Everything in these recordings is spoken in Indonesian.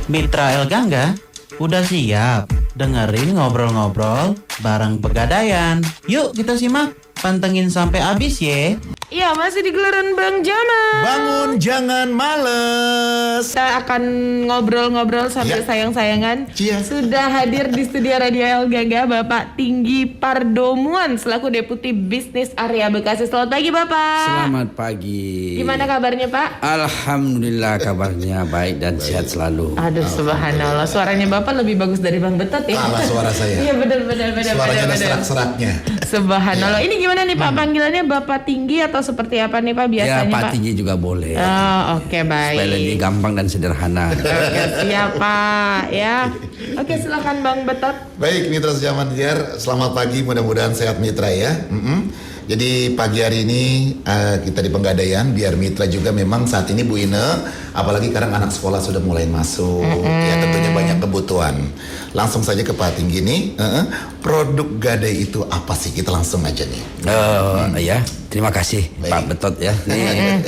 Mitra El Gangga, udah siap dengerin ngobrol-ngobrol bareng Pegadaian. Yuk kita simak, pantengin sampai habis ya. Iya, masih di gelaran Bang Jamal. Bangun jangan males. Kita akan ngobrol-ngobrol sampai sayang-sayangan. Iya. Sudah hadir di studio Radio El Gangga Bapak Tinggi Pardomuan selaku Deputi Bisnis Area Bekasi. Selamat pagi Bapak. Selamat pagi. Gimana kabarnya Pak? Alhamdulillah kabarnya baik dan sehat selalu. Aduh subhanallah, suaranya Bapak lebih bagus dari Bang Betot ya. Kalah suara saya. Iya benar. Suaranya ada serak-seraknya. Subhanallah. Ini gimana nih Pak panggilannya, Bapak Tinggi atau seperti apa nih Pak biasanya Ya Pak Pak? Tinggi juga boleh. Oh, oke baik. Supaya lebih gampang dan sederhana. Oke, siap Pak ya. Oke silakan Bang Betot. Baik Mitra Sejaman Tiar, selamat pagi, mudah-mudahan sehat Mitra ya. Jadi pagi hari ini kita di Pegadaian, biar Mitra juga memang saat ini Bu Ine, apalagi sekarang anak sekolah sudah mulai masuk, ya tentunya banyak kebutuhan. Langsung saja ke Pak Tinggi nih, produk Gadai itu apa sih? Kita langsung aja nih. Ya, terima kasih Baik. Pak Betot ya. Ini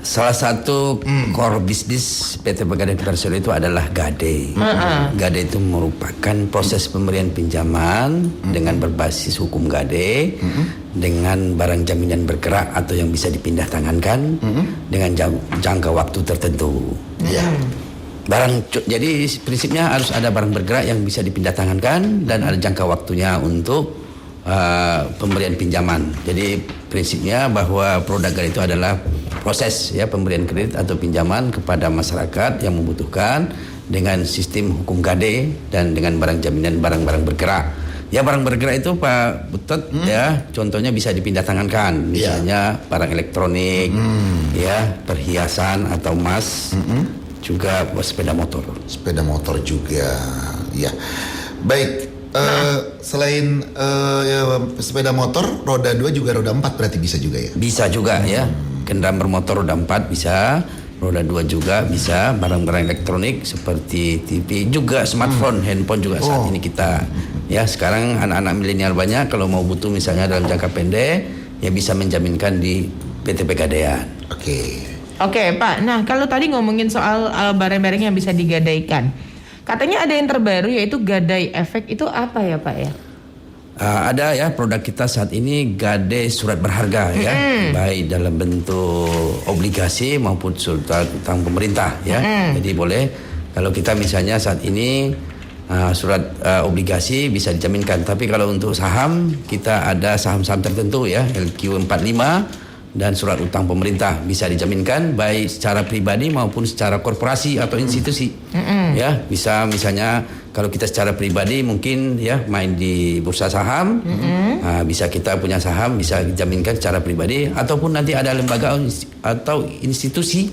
salah satu core bisnis PT Pegadaian Persero itu adalah Gadai. Gadai itu merupakan proses pemberian pinjaman dengan berbasis hukum Gadai, dengan barang jaminan bergerak atau yang bisa dipindah tangankan dengan jangka waktu tertentu. Ya. Jadi prinsipnya harus ada barang bergerak yang bisa dipindah tangankan dan ada jangka waktunya untuk pemberian pinjaman. Jadi prinsipnya bahwa produk Gadai itu adalah proses ya pemberian kredit atau pinjaman kepada masyarakat yang membutuhkan dengan sistem hukum Gadai dan dengan barang jaminan barang-barang bergerak. Ya barang bergerak itu Pak Betot ya contohnya bisa dipindah tangankan, misalnya barang elektronik, ya perhiasan atau emas, juga buat sepeda motor. Sepeda motor juga, ya. Baik. Selain sepeda motor, roda 2 juga roda 4 berarti bisa juga ya? Bisa juga ya. Kendaraan bermotor roda 4 bisa, roda 2 juga bisa, barang-barang elektronik seperti TV juga, smartphone, handphone juga saat ini kita ya sekarang anak-anak milenial banyak kalau mau butuh misalnya dalam jangka pendek ya bisa menjaminkan di PT Pegadaian. Oke Pak, nah kalau tadi ngomongin soal barang-barang yang bisa digadaikan, katanya ada yang terbaru yaitu Gadai Efek, itu apa ya Pak ya? Ada ya produk kita saat ini Gadai surat berharga ya, baik dalam bentuk obligasi maupun surat utang pemerintah ya. Jadi boleh kalau kita misalnya saat ini surat obligasi bisa dijaminkan, tapi kalau untuk saham kita ada saham-saham tertentu ya LQ45 dan surat utang pemerintah bisa dijaminkan baik secara pribadi maupun secara korporasi atau institusi. Ya, bisa misalnya kalau kita secara pribadi mungkin ya main di bursa saham, bisa kita punya saham bisa dijaminkan secara pribadi, ataupun nanti ada lembaga atau institusi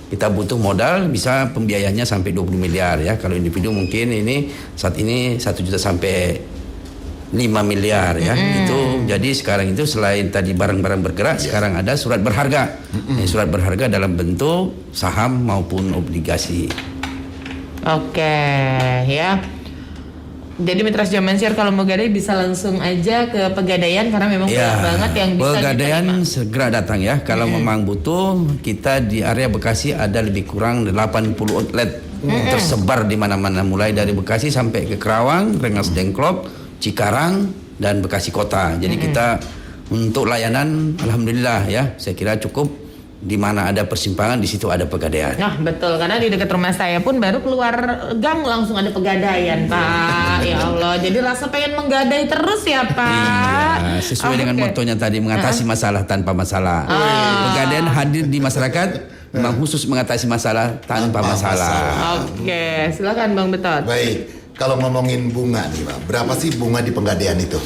kita butuh modal bisa pembiayanya sampai 20 miliar ya. Kalau individu mungkin ini saat ini 1 juta sampai 5 miliar ya. Itu jadi sekarang itu selain tadi barang-barang bergerak, sekarang ada surat berharga. Surat berharga dalam bentuk saham maupun obligasi. Oke ya. Jadi Mitra Zaman Share kalau mau gadai bisa langsung aja ke Pegadaian karena memang banyak banget yang bisa Pegadaian diterima. segera datang ya. Kalau memang butuh, kita di area Bekasi ada lebih kurang 80 outlet tersebar di mana-mana, mulai dari Bekasi sampai ke Kerawang, Rengas Dengklok, Cikarang dan Bekasi Kota. Jadi kita untuk layanan alhamdulillah ya, saya kira cukup. Di mana ada persimpangan di situ ada Pegadaian. Nah betul, karena di dekat rumah saya pun baru keluar gang langsung ada Pegadaian Pak. Ya Allah, jadi rasa pengen menggadai terus ya Pak. Iya, sesuai dengan motonya tadi, mengatasi masalah tanpa masalah. Pegadaian hadir di masyarakat memang khusus mengatasi masalah tanpa masalah. Oke, silakan Bang Betot. Baik. Kalau ngomongin bunga nih Bang, berapa sih bunga di Pegadaian itu?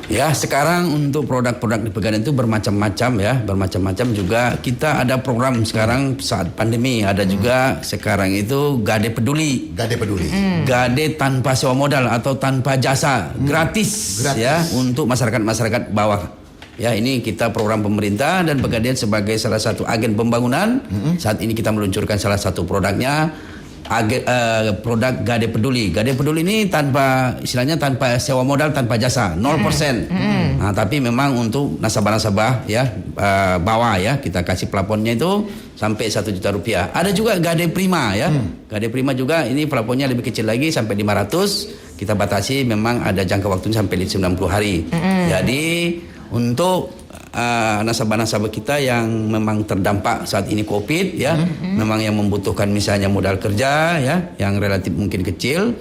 Ya sekarang untuk produk-produk di Pegadaian itu bermacam-macam ya, bermacam-macam juga. Kita ada program sekarang saat pandemi, ada juga sekarang itu Gadai Peduli. Gadai Peduli. Gadai tanpa sewa modal atau tanpa jasa, gratis ya untuk masyarakat-masyarakat bawah. Ya ini kita program pemerintah dan Pegadaian sebagai salah satu agen pembangunan. Saat ini kita meluncurkan salah satu produknya. produk Gade Peduli. Gade Peduli ini tanpa sewa modal, tanpa jasa, 0%. Nah, tapi memang untuk nasabah-nasabah ya bawah ya, kita kasih plafonnya itu sampai 1 juta rupiah. Ada juga Gade Prima ya. Gade Prima juga ini plafonnya lebih kecil lagi sampai 500. Kita batasi, memang ada jangka waktunya sampai 90 hari. Jadi untuk nasabah-nasabah kita yang memang terdampak saat ini COVID ya, memang yang membutuhkan misalnya modal kerja ya, yang relatif mungkin kecil,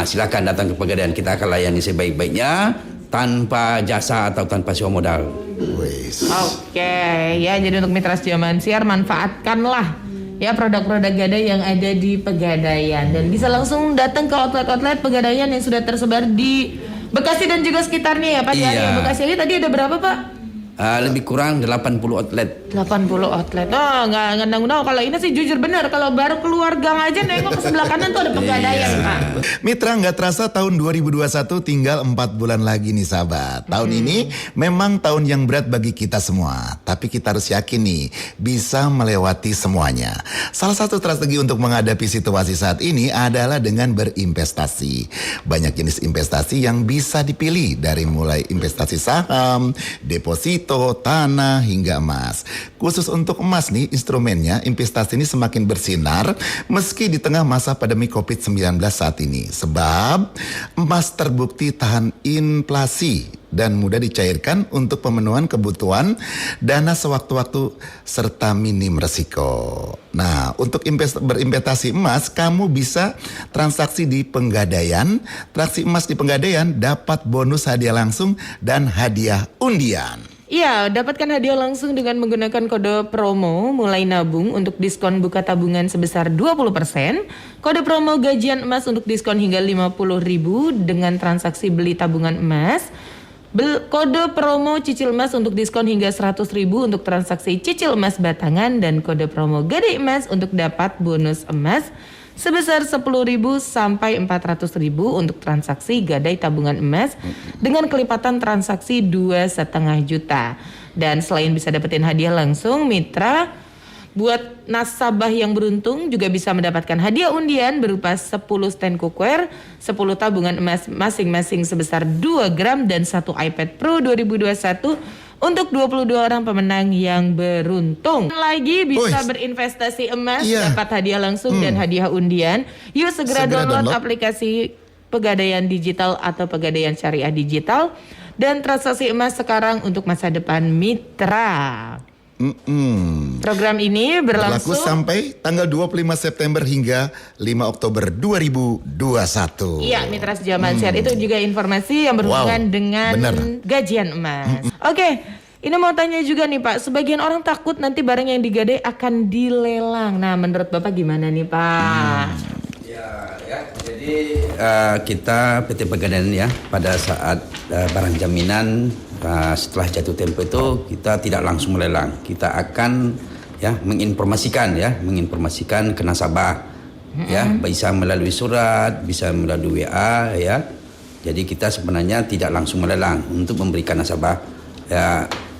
silakan datang ke Pegadaian, kita akan layani sebaik-baiknya tanpa jasa atau tanpa sewa modal. Oke, ya jadi untuk mitra Zaman Siar, manfaatkanlah ya produk-produk Gadai yang ada di Pegadaian, dan bisa langsung datang ke outlet-outlet Pegadaian yang sudah tersebar di Bekasi dan juga sekitarnya ya Pak. Iya. Bekasi aja tadi ada berapa Pak? Lebih kurang 80 outlet. 80 outlet. Oh, nggak ngundang-undang. Kalau ini sih jujur benar, kalau baru keluar gang aja nengok ke sebelah kanan tuh ada Pegadaian, Pak. Mitra, nggak terasa tahun 2021 tinggal 4 bulan lagi nih sahabat. Tahun ini memang tahun yang berat bagi kita semua. Tapi kita harus yakin nih, bisa melewati semuanya. Salah satu strategi untuk menghadapi situasi saat ini adalah dengan berinvestasi. Banyak jenis investasi yang bisa dipilih, dari mulai investasi saham, deposito, tanah, hingga emas. Khusus untuk emas nih, instrumennya investasi ini semakin bersinar meski di tengah masa pandemi COVID-19 saat ini. Sebab emas terbukti tahan inflasi dan mudah dicairkan untuk pemenuhan kebutuhan dana sewaktu-waktu serta minim resiko. Nah, untuk berinvestasi emas, kamu bisa transaksi di Pegadaian. Transaksi emas di Pegadaian dapat bonus hadiah langsung dan hadiah undian. Iya, dapatkan hadiah langsung dengan menggunakan kode promo mulai nabung untuk diskon buka tabungan sebesar 20%, kode promo gajian emas untuk diskon hingga 50.000 dengan transaksi beli tabungan emas, kode promo cicil emas untuk diskon hingga 100.000 untuk transaksi cicil emas batangan, dan kode promo Gade Emas untuk dapat bonus emas sebesar 10.000 sampai 400.000 untuk transaksi gadai tabungan emas dengan kelipatan transaksi 2,5 juta. Dan selain bisa dapetin hadiah langsung, mitra, buat nasabah yang beruntung juga bisa mendapatkan hadiah undian berupa 10 stand cookware, 10 tabungan emas masing-masing sebesar 2 gram dan 1 iPad Pro 2021 untuk 22 orang pemenang yang beruntung. Lagi bisa berinvestasi emas, dapat hadiah langsung dan hadiah undian. Yuk segera download aplikasi Pegadaian Digital atau Pegadaian Syariah Digital dan transaksi emas sekarang untuk masa depan mitra. Program ini berlaku sampai tanggal 25 September hingga 5 Oktober 2021. Iya, mitra Zaman Siar, itu juga informasi yang berhubungan dengan gajian emas. Oke, ini mau tanya juga nih Pak, sebagian orang takut nanti barang yang digadai akan dilelang. Nah, menurut Bapak gimana nih Pak? Jadi kita PT Pegadaian ya, pada saat barang jaminan setelah jatuh tempo itu kita tidak langsung melelang, kita akan menginformasikan ke nasabah ya, bisa melalui surat, bisa melalui WA ya. Jadi kita sebenarnya tidak langsung melelang untuk memberikan nasabah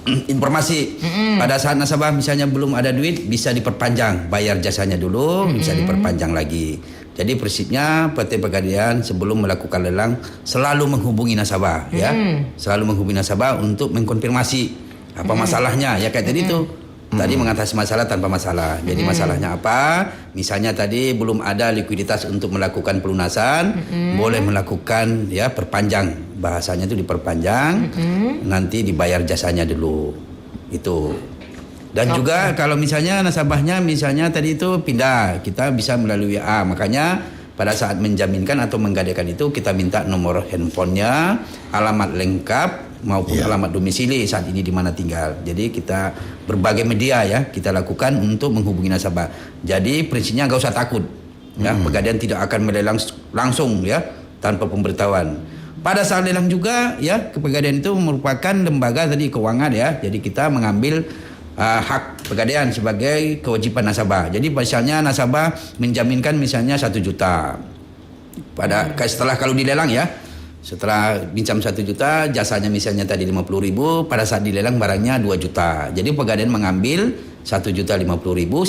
informasi. Pada saat nasabah misalnya belum ada duit, bisa diperpanjang, bayar jasanya dulu, bisa diperpanjang lagi. Jadi prinsipnya PT Pegadaian sebelum melakukan lelang selalu menghubungi nasabah ya, selalu menghubungi nasabah untuk mengkonfirmasi apa masalahnya ya, kayak tadi itu. Tadi mengatasi masalah tanpa masalah. Jadi masalahnya apa? Misalnya tadi belum ada likuiditas untuk melakukan pelunasan, boleh melakukan ya perpanjang, bahasanya itu diperpanjang, nanti dibayar jasanya dulu. Itu. Dan juga kalau misalnya nasabahnya misalnya tadi itu pindah, kita bisa melalui WA. Makanya pada saat menjaminkan atau menggadaikan itu kita minta nomor handphonenya, alamat lengkap maupun alamat domisili saat ini di mana tinggal. Jadi kita berbagai media ya kita lakukan untuk menghubungi nasabah. Jadi prinsipnya nggak usah takut. Ya, Pegadaian tidak akan melelang langsung ya tanpa pemberitahuan. Pada saat lelang juga ya, Pegadaian itu merupakan lembaga tadi keuangan ya. Jadi kita mengambil hak Pegadaian sebagai kewajiban nasabah. Jadi misalnya nasabah menjaminkan misalnya 1 juta. Setelah kalau dilelang ya, setelah pinjam 1 juta, jasanya misalnya tadi 50.000, pada saat dilelang barangnya 2 juta. Jadi Pegadaian mengambil 1.050.000,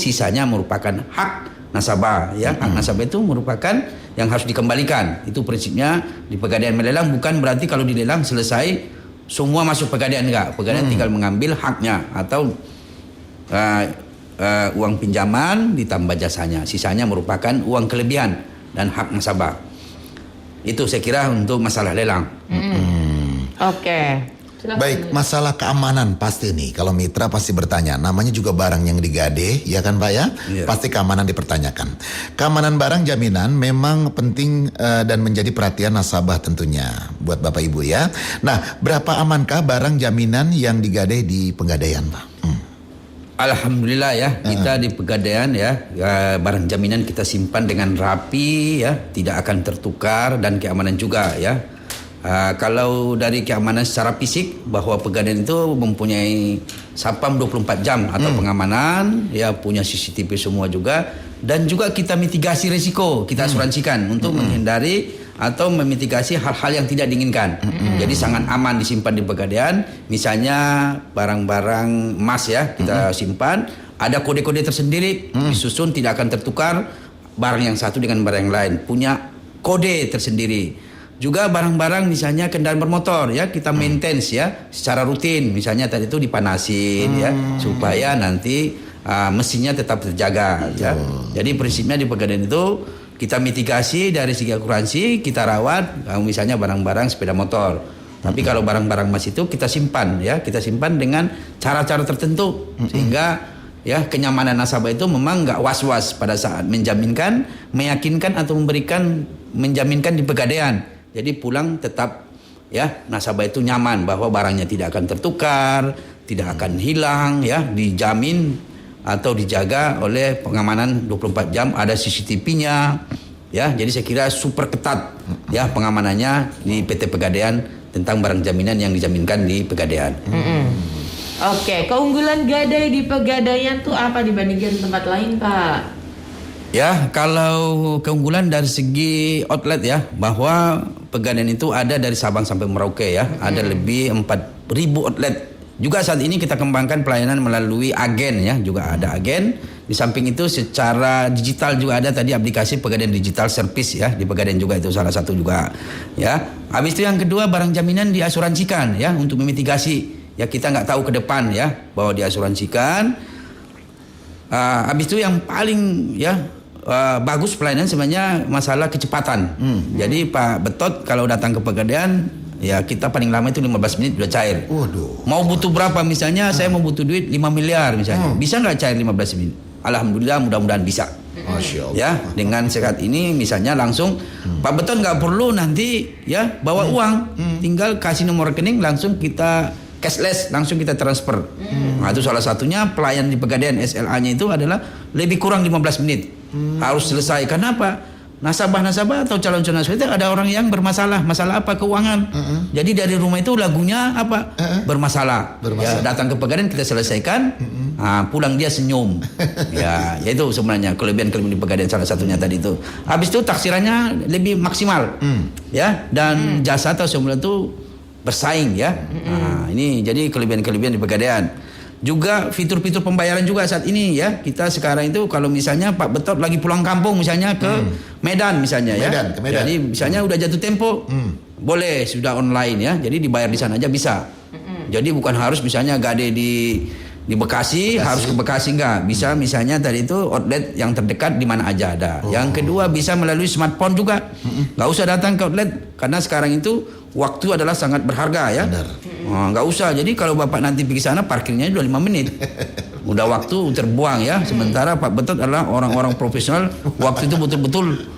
sisanya merupakan hak nasabah ya. Hak nasabah itu merupakan yang harus dikembalikan. Itu prinsipnya di Pegadaian melelang, bukan berarti kalau dilelang selesai semua masuk Pegadaian, enggak. Pegadaian tinggal mengambil haknya atau uang pinjaman ditambah jasanya. Sisanya merupakan uang kelebihan dan hak nasabah. Itu saya kira untuk masalah lelang. Oke. Silakan. Baik, masalah keamanan pasti nih. Kalau mitra pasti bertanya, namanya juga barang yang digade, ya kan Pak ya? Iya. Pasti keamanan dipertanyakan. Keamanan barang jaminan memang penting dan menjadi perhatian nasabah tentunya buat Bapak Ibu ya. Nah, berapa amankah barang jaminan yang digade di Pegadaian Pak? Alhamdulillah ya, kita di Pegadaian ya, barang jaminan kita simpan dengan rapi ya, tidak akan tertukar dan keamanan juga ya. Kalau dari keamanan secara fisik, bahwa Pegadaian itu mempunyai satpam 24 jam atau pengamanan, ya punya CCTV semua juga, dan juga kita mitigasi risiko, kita asuransikan untuk menghindari atau memitigasi hal-hal yang tidak diinginkan. Jadi sangat aman disimpan di Pegadaian. Misalnya barang-barang emas ya, kita simpan, ada kode-kode tersendiri, disusun tidak akan tertukar barang yang satu dengan barang yang lain, punya kode tersendiri. Juga barang-barang misalnya kendaraan bermotor ya, kita maintenance ya secara rutin, misalnya tadi itu dipanasin ya supaya nanti mesinnya tetap terjaga ya. Jadi prinsipnya di Pegadaian itu kita mitigasi dari segi asuransi, kita rawat misalnya barang-barang sepeda motor. Tapi kalau barang-barang emas itu kita simpan ya, kita simpan dengan cara-cara tertentu sehingga ya kenyamanan nasabah itu memang nggak was-was pada saat menjaminkan, meyakinkan atau menjaminkan di Pegadaian. Jadi pulang tetap ya nasabah itu nyaman bahwa barangnya tidak akan tertukar, tidak akan hilang ya, dijamin atau dijaga oleh pengamanan 24 jam, ada CCTV-nya ya. Jadi saya kira super ketat ya pengamanannya di PT Pegadaian tentang barang jaminan yang dijaminkan di Pegadaian. Oke, keunggulan gadai di Pegadaian tuh apa dibandingkan tempat lain, Pak? Ya, kalau keunggulan dari segi outlet ya, bahwa Pegadaian itu ada dari Sabang sampai Merauke ya, ada lebih 4.000 outlet. Juga saat ini kita kembangkan pelayanan melalui agen ya, juga ada agen. Di samping itu secara digital juga ada tadi aplikasi Pegadaian Digital Service ya, di Pegadaian juga itu salah satu juga ya. Habis itu yang kedua, barang jaminan diasuransikan ya untuk memitigasi. Ya kita nggak tahu ke depan ya bahwa diasuransikan. Habis itu yang paling ya bagus pelayanan sebenarnya masalah kecepatan. Jadi Pak Betot kalau datang ke Pegadaian ya kita paling lama itu 15 menit sudah cair. Waduh. Mau butuh berapa misalnya saya mau butuh duit 5 miliar misalnya. Bisa nggak cair 15 menit? Alhamdulillah mudah-mudahan bisa. Masya Allah. Ya dengan sekat ini misalnya langsung Pak Betot nggak perlu nanti ya bawa uang, tinggal kasih nomor rekening langsung kita cashless, langsung kita transfer. Nah itu salah satunya pelayan di Pegadaian SLA-nya itu adalah lebih kurang 15 menit. Harus selesai. Kenapa? Nasabah-nasabah atau calon-calon nasabah itu ada orang yang bermasalah. Masalah apa? Keuangan. Jadi dari rumah itu lagunya apa? Bermasalah. Ya, datang ke Pegadaian kita selesaikan. Pulang dia senyum. Ya itu sebenarnya kelebihan-kelebihan di Pegadaian salah satunya tadi itu. Habis itu taksirannya lebih maksimal. Ya, dan jasa atau semula itu bersaing ya. Nah, ini jadi kelebihan-kelebihan di Pegadaian. Juga fitur-fitur pembayaran juga saat ini ya. Kita sekarang itu kalau misalnya Pak Betot lagi pulang kampung misalnya ke Medan misalnya ya. Ke Medan. Jadi misalnya udah jatuh tempo, boleh sudah online ya. Jadi dibayar di sana aja bisa. Jadi bukan harus misalnya gade di Bekasi, harus ke Bekasi enggak. Bisa misalnya tadi itu outlet yang terdekat di mana aja ada. Yang kedua bisa melalui smartphone juga. Enggak usah datang ke outlet karena sekarang itu waktu adalah sangat berharga ya. Nggak usah. Jadi kalau Bapak nanti pergi sana parkirnya udah 5 menit. Udah waktu terbuang ya. Sementara Pak Betot adalah orang-orang profesional. Waktu itu betul-betul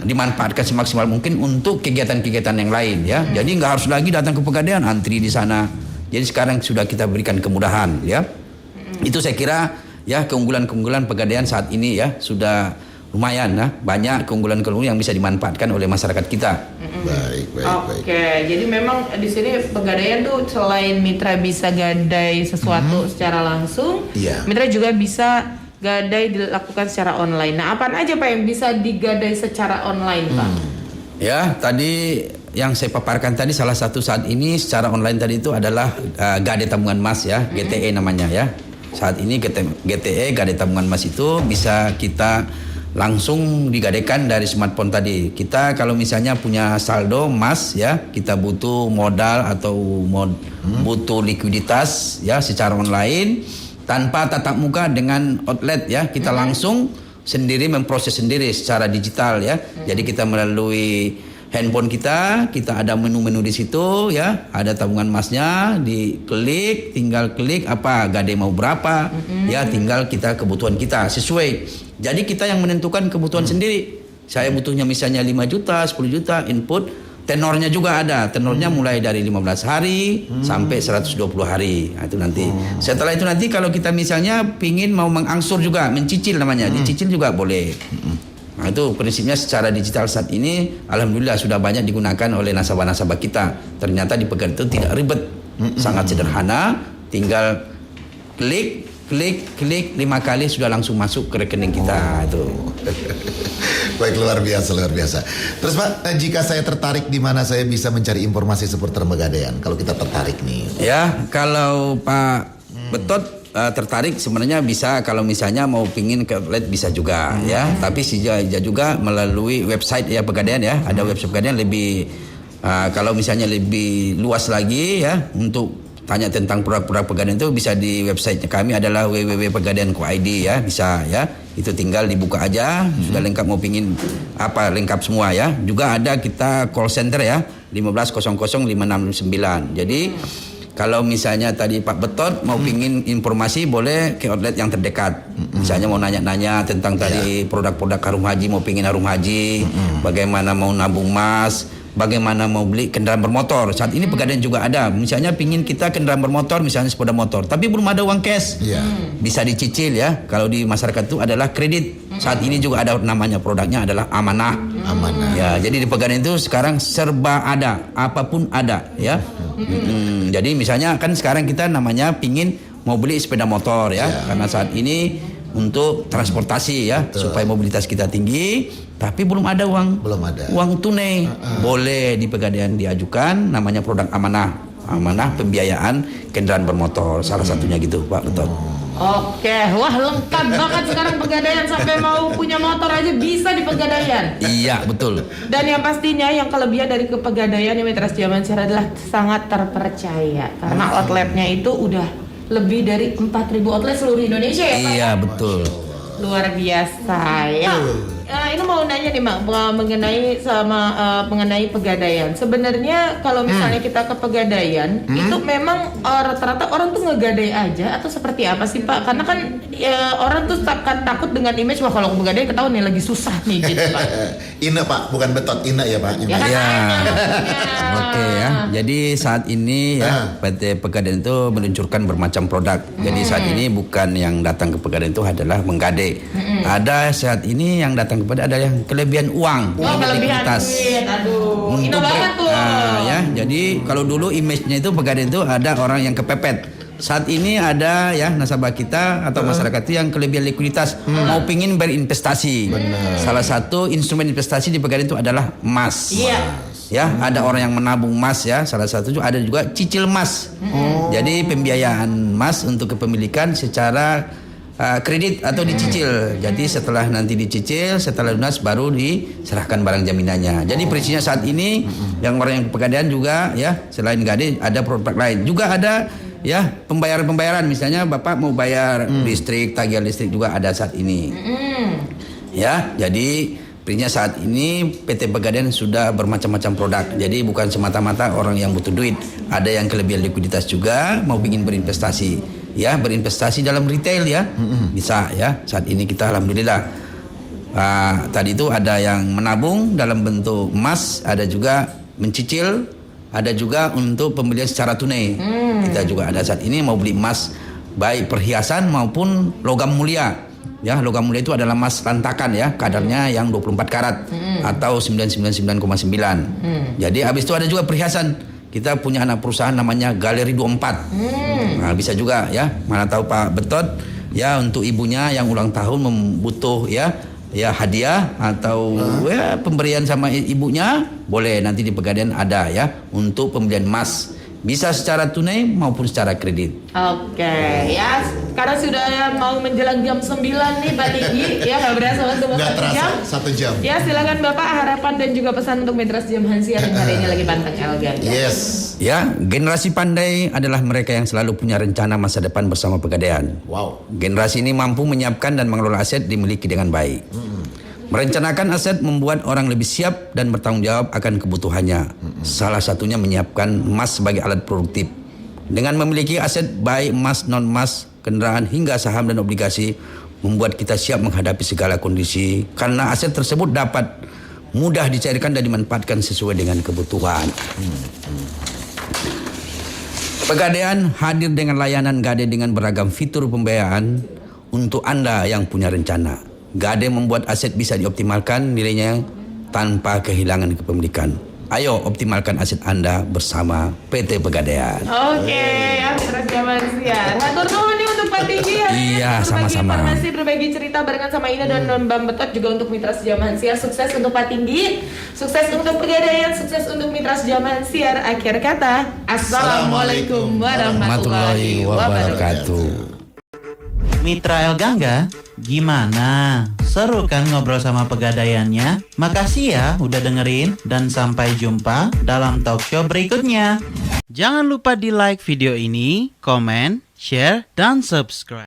dimanfaatkan semaksimal mungkin untuk kegiatan-kegiatan yang lain ya. Jadi nggak harus lagi datang ke Pegadaian antri di sana. Jadi sekarang sudah kita berikan kemudahan ya. Itu saya kira ya keunggulan-keunggulan Pegadaian saat ini ya sudah lumayan ya, banyak keunggulan-keunggulan yang bisa dimanfaatkan oleh masyarakat kita. Baik. Oke, jadi memang di sini Pegadaian tuh selain mitra bisa gadai sesuatu secara langsung, mitra juga bisa gadai dilakukan secara online. Nah, apa aja Pak yang bisa digadai secara online, Pak? Ya, tadi yang saya paparkan tadi salah satu saat ini secara online tadi itu adalah gadai tabungan emas ya, GTE namanya ya. Saat ini GTE gadai tabungan emas itu bisa kita langsung digadaikan dari smartphone tadi. Kita kalau misalnya punya saldo emas ya, kita butuh modal atau butuh likuiditas ya secara online tanpa tatap muka dengan outlet ya, kita langsung sendiri memproses sendiri secara digital ya. Jadi kita melalui handphone kita ada menu-menu di situ ya, ada tabungan emasnya, tinggal klik apa gadai mau berapa ya, tinggal kita kebutuhan kita sesuai. Jadi kita yang menentukan kebutuhan sendiri. Saya butuhnya misalnya 5 juta, 10 juta input, tenornya juga ada. Tenornya mulai dari 15 hari sampai 120 hari. Nah, itu nanti. Setelah itu nanti kalau kita misalnya pingin mau mengangsur juga, mencicil namanya, dicicil juga boleh. Nah, itu prinsipnya secara digital saat ini alhamdulillah sudah banyak digunakan oleh nasabah-nasabah kita. Ternyata di Pegadaian itu tidak ribet, sangat sederhana, tinggal klik 5 kali sudah langsung masuk ke rekening kita itu. Baik, luar biasa. Terus Pak, jika saya tertarik, di mana saya bisa mencari informasi seputar Pegadaian? Kalau kita tertarik nih. Ya, kalau Pak Betot tertarik sebenarnya bisa, kalau misalnya mau pingin ke outlet bisa juga ya, tapi juga melalui website ya Pegadaian ya, ada website Pegadaian lebih kalau misalnya lebih luas lagi ya untuk tanya tentang produk-produk Pegadaian itu bisa di website kami adalah www.pegadaian.co.id ya, bisa ya, itu tinggal dibuka aja sudah lengkap, mau pingin apa lengkap semua ya. Juga ada kita call center ya 1500 569. Jadi kalau misalnya tadi Pak Betot mau pingin informasi boleh ke outlet yang terdekat. Misalnya mau nanya-nanya tentang tadi produk-produk harum haji, mau pingin harum haji, bagaimana mau nabung emas, bagaimana mau beli kendaraan bermotor. Saat ini Pegadaian juga ada. Misalnya pingin kita kendaraan bermotor, misalnya sepeda motor, tapi belum ada uang cash. Bisa dicicil ya. Kalau di masyarakat itu adalah kredit. Saat ini juga ada namanya produknya adalah amanah. Ya, jadi di Pegadaian itu sekarang serba ada, apapun ada ya. Jadi misalnya kan sekarang kita namanya pingin mau beli sepeda motor ya, karena saat ini untuk transportasi ya, supaya mobilitas kita tinggi, tapi belum ada uang tunai. Boleh di Pegadaian diajukan namanya produk amanah pembiayaan kendaraan bermotor, salah satunya gitu Pak Betot. Oke, wah lengkap banget sekarang Pegadaian, sampai mau punya motor aja bisa di Pegadaian. Iya betul. Dan yang pastinya yang kelebihan dari Pegadaian yang Mitra Setia Mansir adalah sangat terpercaya karena outletnya itu udah lebih dari 4.000 outlet seluruh Indonesia ya Pak? Iya betul. Luar biasa ya. Ini mau nanya nih Mak mengenai Pegadaian. Sebenarnya kalau misalnya kita ke Pegadaian itu memang rata-rata orang tuh ngegadai aja atau seperti apa sih Pak? Karena kan orang tuh takut dengan image, wah kalau ke Pegadaian ketahuan nih lagi susah nih gitu Pak. Ine Pak, bukan Betot, Ine ya Pak. Ya kan? Ya. Oke ya. Jadi saat ini ya PT Pegadaian itu meluncurkan bermacam produk. Jadi saat ini bukan yang datang ke Pegadaian itu adalah menggadai. Ada saat ini yang datang kepada ada yang kelebihan uang, kelebihan duit. Aduh, ini banget tuh. Ya, jadi kalau dulu image-nya itu Pegadaian itu ada orang yang kepepet. Saat ini ada ya nasabah kita atau masyarakat itu yang kelebihan likuiditas, mau pingin berinvestasi. Salah satu instrumen investasi di Pegadaian itu adalah emas. Ya, ada orang yang menabung emas ya. Salah satu juga ada juga cicil emas. Jadi pembiayaan emas untuk kepemilikan secara kredit atau dicicil. Jadi setelah nanti dicicil, setelah lunas baru diserahkan barang jaminannya. Jadi prinsipnya saat ini yang orang yang Pegadaian juga ya, selain gadai ada produk lain. Juga ada ya pembayaran misalnya Bapak mau bayar listrik, tagihan listrik juga ada saat ini. Ya, jadi prinsipnya saat ini PT Pegadaian sudah bermacam-macam produk. Jadi bukan semata-mata orang yang butuh duit, ada yang kelebihan likuiditas juga mau ingin berinvestasi. Ya, berinvestasi dalam retail ya, bisa ya. Saat ini kita alhamdulillah tadi itu ada yang menabung dalam bentuk emas, ada juga mencicil, ada juga untuk pembelian secara tunai. Kita juga ada saat ini mau beli emas baik perhiasan maupun logam mulia. Ya, logam mulia itu adalah emas lantakan ya, kadarnya yang 24 karat atau 999,9. Jadi habis itu ada juga perhiasan. Kita punya anak perusahaan namanya Galeri 24. Nah, bisa juga ya. Mana tahu Pak Betot ya untuk ibunya yang ulang tahun membutuh ya hadiah atau ya pemberian sama ibunya, boleh nanti di Pegadaian ada ya untuk pembelian emas. Bisa secara tunai maupun secara kredit. Oke, ya Karena sudah mau menjelang jam 9 nih Pak Tinggi, ya nggak berasa waktu Nggak 1 terasa, jam. 1 jam. Ya silakan Bapak, harapan dan juga pesan untuk Mitra Sejam Hansiar yang hari ini lagi pantang Elgan. Yes. Ya, generasi pandai adalah mereka yang selalu punya rencana masa depan bersama Pegadaian. Wow. Generasi ini mampu menyiapkan dan mengelola aset dimiliki dengan baik. Merencanakan aset membuat orang lebih siap dan bertanggung jawab akan kebutuhannya. Salah satunya menyiapkan emas sebagai alat produktif. Dengan memiliki aset baik emas, non-emas, kendaraan hingga saham dan obligasi, membuat kita siap menghadapi segala kondisi karena aset tersebut dapat mudah dicairkan dan dimanfaatkan sesuai dengan kebutuhan. Pegadaian hadir dengan layanan Gade dengan beragam fitur pembiayaan untuk Anda yang punya rencana. Gade membuat aset bisa dioptimalkan nilainya tanpa kehilangan kepemilikan. Ayo optimalkan aset Anda bersama PT Pegadaian. Oke, ya Mitra Sejam Hansiar. Hatur nuhun nih untuk Pak Tinggi hari ini. Iya, Berbagi sama-sama. informasi, berbagi cerita barengan sama Ina dan Bang Betot, juga untuk Mitra Sejam Hansiar. Sukses untuk Pak Tinggi, sukses untuk Pegadaian, sukses untuk Mitra Sejam Hansiar. Akhir kata, Assalamualaikum warahmatullahi wabarakatuh. Mitra El Gangga, gimana? Seru kan ngobrol sama pegadaiannya? Makasih ya udah dengerin dan sampai jumpa dalam talk show berikutnya. Jangan lupa di like video ini, komen, share, dan subscribe.